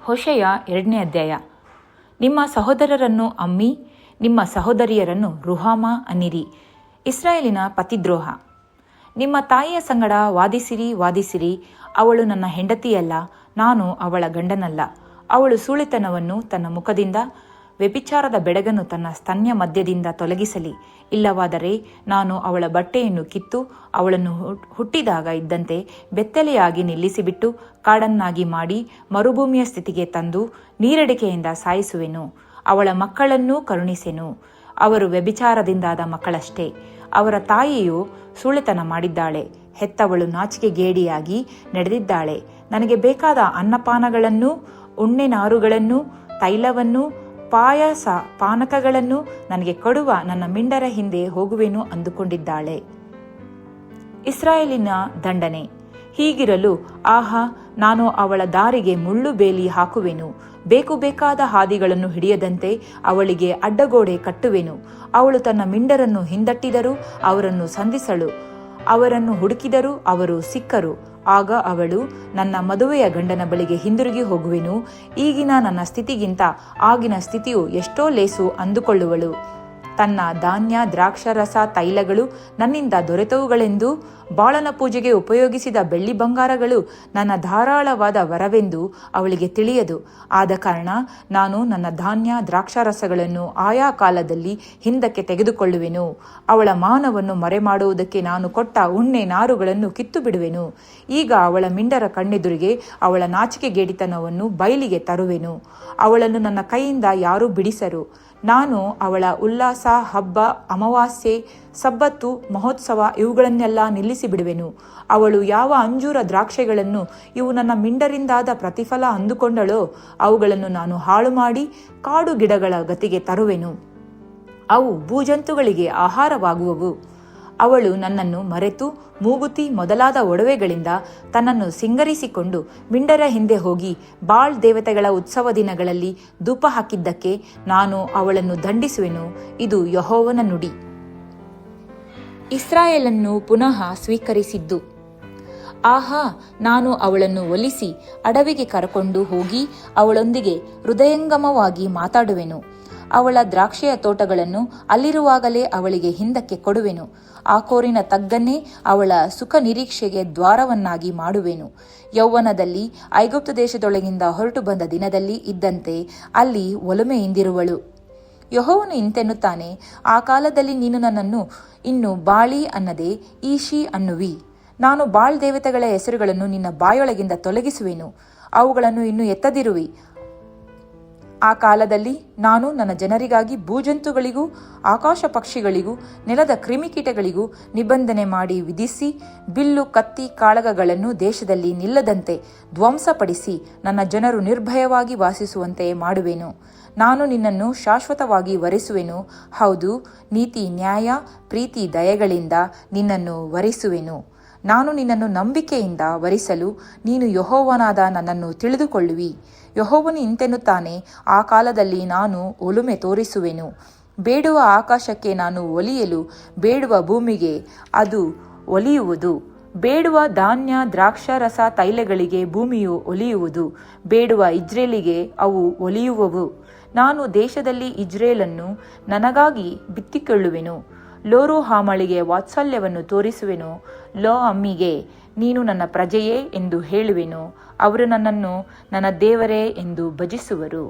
ಹೋಶೆಯ 2ನೇ ಅಧ್ಯಾಯ. ನಿಮ್ಮ ಸಹೋದರರನ್ನು ಅಮ್ಮಿ, ನಿಮ್ಮ ಸಹೋದರಿಯರನ್ನು ರುಹಾಮ ಅನ್ನಿರಿ. ಇಸ್ರಾಯೇಲಿನ ಪತಿದ್ರೋಹ. ನಿಮ್ಮ ತಾಯಿಯ ಸಂಗಡ ವಾದಿಸಿರಿ, ಅವಳು ನನ್ನ ಹೆಂಡತಿಯಲ್ಲ, ನಾನು ಅವಳ ಗಂಡನಲ್ಲ. ಅವಳು ಸುಳ್ಳಿತನವನ್ನು ತನ್ನ ಮುಖದಿಂದ, ವ್ಯಭಿಚಾರದ ಬೆಡಗನ್ನು ತನ್ನ ಸ್ತನ್ಯ ಮಧ್ಯದಿಂದ ತೊಲಗಿಸಲಿ. ಇಲ್ಲವಾದರೆ ನಾನು ಅವಳ ಬಟ್ಟೆಯನ್ನು ಕಿತ್ತು ಅವಳನ್ನು ಹುಟ್ಟಿದಾಗ ಇದ್ದಂತೆ ಬೆತ್ತಲೆಯಾಗಿ ನಿಲ್ಲಿಸಿಬಿಟ್ಟು ಕಾಡನ್ನಾಗಿ ಮಾಡಿ ಮರುಭೂಮಿಯ ಸ್ಥಿತಿಗೆ ತಂದು ನೀರಡಿಕೆಯಿಂದ ಸಾಯಿಸುವೆನು. ಅವಳ ಮಕ್ಕಳನ್ನೂ ಕರುಣಿಸೆನು. ಅವರು ವ್ಯಭಿಚಾರದಿಂದಾದ ಮಕ್ಕಳಷ್ಟೇ. ಅವರ ತಾಯಿಯು ಸುಳ್ಳಿತನ ಮಾಡಿದ್ದಾಳೆ, ಹೆತ್ತವಳು ನಾಚಿಕೆಗೇಡಿಯಾಗಿ ನಡೆದಿದ್ದಾಳೆ. ನನಗೆ ಬೇಕಾದ ಅನ್ನಪಾನಗಳನ್ನು, ಉಣ್ಣೆ ನಾರುಗಳನ್ನು, ತೈಲವನ್ನು, ಪಾಯಸ ಪಾನಕಗಳನ್ನು ನನಗೆ ಕೊಡುವ ನನ್ನ ಮಿಂಡರ ಹಿಂದೆ ಹೋಗುವೆನು ಅಂದುಕೊಂಡಿದ್ದಾಳೆ. ಇಸ್ರಾಯೇಲಿನ ದಂಡನೆ. ಹೀಗಿರಲು ಆಹಾ, ನಾನು ಅವಳ ದಾರಿಗೆ ಮುಳ್ಳು ಬೇಲಿ ಹಾಕುವೆನು. ಬೇಕಾದ ಹಾದಿಗಳನ್ನು ಹಿಡಿಯದಂತೆ ಅವಳಿಗೆ ಅಡ್ಡಗೋಡೆ ಕಟ್ಟುವೆನು. ಅವಳು ತನ್ನ ಮಿಂಡರನ್ನು ಹಿಂದಟ್ಟಿದರೂ ಅವರನ್ನು ಸಂಧಿಸಳು, ಅವರನ್ನು ಹುಡುಕಿದರೂ ಅವರು ಸಿಕ್ಕರು. ಆಗ ಅವಳು, ನನ್ನ ಮದುವೆಯ ಗಂಡನ ಬಳಿಗೆ ಹಿಂದಿರುಗಿ ಹೋಗುವೆನು, ಈಗಿನ ನನ್ನ ಸ್ಥಿತಿಗಿಂತ ಆಗಿನ ಸ್ಥಿತಿಯು ಎಷ್ಟೋ ಲೇಸು ಅಂದುಕೊಳ್ಳುವಳು. ತನ್ನ ಧಾನ್ಯ, ದ್ರಾಕ್ಷಾರಸ, ತೈಲಗಳು ನನ್ನಿಂದ ದೊರೆತವುಗಳೆಂದೂ, ಬಾಳನ ಪೂಜೆಗೆ ಉಪಯೋಗಿಸಿದ ಬೆಳ್ಳಿ ಬಂಗಾರಗಳು ನನ್ನ ಧಾರಾಳವಾದ ವರವೆಂದು ಅವಳಿಗೆ ತಿಳಿಯದು. ಆದ ಕಾರಣ ನಾನು ನನ್ನ ಧಾನ್ಯ, ದ್ರಾಕ್ಷಾರಸಗಳನ್ನು ಆಯಾ ಕಾಲದಲ್ಲಿ ಹಿಂದಕ್ಕೆ ತೆಗೆದುಕೊಳ್ಳುವೆನು. ಅವಳ ಮಾನವನ್ನು ಮರೆಮಾಡುವುದಕ್ಕೆ ನಾನು ಕೊಟ್ಟ ಉಣ್ಣೆ ನಾರುಗಳನ್ನು ಕಿತ್ತು ಬಿಡುವೆನು. ಈಗ ಅವಳ ಮಿಂಡರ ಕಣ್ಣೆದುರಿಗೆ ಅವಳ ನಾಚಿಕೆಗೇಡಿತನವನ್ನು ಬಯಲಿಗೆ ತರುವೆನು. ಅವಳನ್ನು ನನ್ನ ಕೈಯಿಂದ ಯಾರೂ ಬಿಡಿಸರು. ನಾನು ಅವಳ ಉಲ್ಲಾಸ, ಹಬ್ಬ, ಅಮಾವಾಸ್ಯೆ, ಸಬ್ಬತ್ತು, ಮಹೋತ್ಸವ ಇವುಗಳನ್ನೆಲ್ಲ ನಿಲ್ಲಿಸಿ ಬಿಡುವೆನು. ಅವಳು ಯಾವ ಅಂಜೂರ ದ್ರಾಕ್ಷೆಗಳನ್ನು ಇವು ನನ್ನ ಮಿಂಡರಿಂದಾದ ಪ್ರತಿಫಲ ಅಂದುಕೊಂಡಳೋ ಅವುಗಳನ್ನು ನಾನು ಹಾಳು ಮಾಡಿ ಕಾಡು ಗಿಡಗಳ ಗತಿಗೆ ತರುವೆನು. ಅವು ಭೂಜಂತುಗಳಿಗೆ ಆಹಾರವಾಗುವವು. ಅವಳು ನನ್ನನ್ನು ಮರೆತು ಮೂಗುತಿ ಮೊದಲಾದ ಒಡವೆಗಳಿಂದ ತನ್ನನ್ನು ಸಿಂಗರಿಸಿಕೊಂಡು ಮಿಂಡರ ಹಿಂದೆ ಹೋಗಿ ಬಾಳ್ ದೇವತೆಗಳ ಉತ್ಸವ ದಿನಗಳಲ್ಲಿ ಧೂಪ ಹಾಕಿದ್ದಕ್ಕೆ ನಾನು ಅವಳನ್ನು ದಂಡಿಸುವೆನು. ಇದು ಯೆಹೋವನ ನುಡಿ. ಇಸ್ರಾಯೇಲನ್ನು ಪುನಃ ಸ್ವೀಕರಿಸಿದ್ದು. ಆಹಾ, ನಾನು ಅವಳನ್ನು ಒಲಿಸಿ ಅಡವಿಗೆ ಕರಕೊಂಡು ಹೋಗಿ ಅವಳೊಂದಿಗೆ ಹೃದಯಂಗಮವಾಗಿ ಮಾತಾಡುವೆನು. ಅವಳ ದ್ರಾಕ್ಷೆಯ ತೋಟಗಳನ್ನು ಅಲ್ಲಿರುವಾಗಲೇ ಅವಳಿಗೆ ಹಿಂದಕ್ಕೆ ಕೊಡುವೆನು. ಆಕೋರಿನ ತಗ್ಗನ್ನೇ ಅವಳ ಸುಖ ನಿರೀಕ್ಷೆಗೆ ದ್ವಾರವನ್ನಾಗಿ ಮಾಡುವೆನು. ಯೌವನದಲ್ಲಿ ಐಗುಪ್ತ ದೇಶದೊಳಗಿಂದ ಹೊರಟು ಬಂದ ದಿನದಲ್ಲಿ ಇದ್ದಂತೆ ಅಲ್ಲಿ ಒಲುಮೆಯಿಂದಿರುವಳು. ಯೆಹೋವನು ಇಂತೆನ್ನುತ್ತಾನೆ, ಆ ಕಾಲದಲ್ಲಿ ನೀನು ನನ್ನನ್ನು ಇನ್ನು ಬಾಳಿ ಅನ್ನದೆ ಈಶಿ ಅನ್ನುವಿ. ನಾನು ಬಾಳ್ ದೇವತೆಗಳ ಹೆಸರುಗಳನ್ನು ನಿನ್ನ ಬಾಯೊಳಗಿಂದ ತೊಲಗಿಸುವೆನು, ಅವುಗಳನ್ನು ಇನ್ನು ಎತ್ತದಿರುವಿ. ಆ ಕಾಲದಲ್ಲಿ ನಾನು ನನ್ನ ಜನರಿಗಾಗಿ ಭೂಜಂತುಗಳಿಗೂ ಆಕಾಶ ಪಕ್ಷಿಗಳಿಗೂ ನೆಲದ ಕ್ರಿಮಿಕೀಟಗಳಿಗೂ ನಿಬಂಧನೆ ಮಾಡಿ ವಿಧಿಸಿ, ಬಿಲ್ಲು, ಕತ್ತಿ, ಕಾಳಗಗಳನ್ನು ದೇಶದಲ್ಲಿ ನಿಲ್ಲದಂತೆ ಧ್ವಂಸಪಡಿಸಿ ನನ್ನ ಜನರು ನಿರ್ಭಯವಾಗಿ ವಾಸಿಸುವಂತೆ ಮಾಡುವೆನು. ನಾನು ನಿನ್ನನ್ನು ಶಾಶ್ವತವಾಗಿ ವರಿಸುವೆನು. ಹೌದು, ನೀತಿ, ನ್ಯಾಯ, ಪ್ರೀತಿ, ದಯೆಗಳಿಂದ ನಿನ್ನನ್ನು ವರಿಸುವೆನು. ನಾನು ನಿನ್ನನ್ನು ನಂಬಿಕೆಯಿಂದ ವರಿಸಲು ನೀನು ಯೆಹೋವನಾದ ನನ್ನನ್ನು ತಿಳಿದುಕೊಳ್ಳುವಿ. ಯೆಹೋವನು ಇಂತೆನ್ನುತ್ತಾನೆ, ಆ ಕಾಲದಲ್ಲಿ ನಾನು ಒಲುಮೆ ತೋರಿಸುವೆನು. ಬೇಡುವ ಆಕಾಶಕ್ಕೆ ನಾನು ಒಲಿಯಲು, ಬೇಡುವ ಭೂಮಿಗೆ ಅದು ಒಲಿಯುವುದು. ಬೇಡುವ ಧಾನ್ಯ, ದ್ರಾಕ್ಷಾರಸ, ತೈಲಗಳಿಗೆ ಭೂಮಿಯು ಒಲಿಯುವುದು. ಬೇಡುವ ಇಜ್ರೇಲಿಗೆ ಅವು ಒಲಿಯುವವು. ನಾನು ದೇಶದಲ್ಲಿ ಇಜ್ರೇಲನ್ನು ನನಗಾಗಿ ಬಿತ್ತಿಕೊಳ್ಳುವೆನು. ಲೋರುಹಾಮಳಿಗೆ ವಾತ್ಸಲ್ಯವನ್ನು ತೋರಿಸುವೆನು. ಲೋ ಅಮ್ಮಿಗೆ, ನೀನು ನನ್ನ ಪ್ರಜೆಯೇ ಎಂದು ಹೇಳುವೆನು. ಅವರು ನನ್ನನ್ನು ನನ್ನ ದೇವರೇ ಎಂದು ಭಜಿಸುವರು.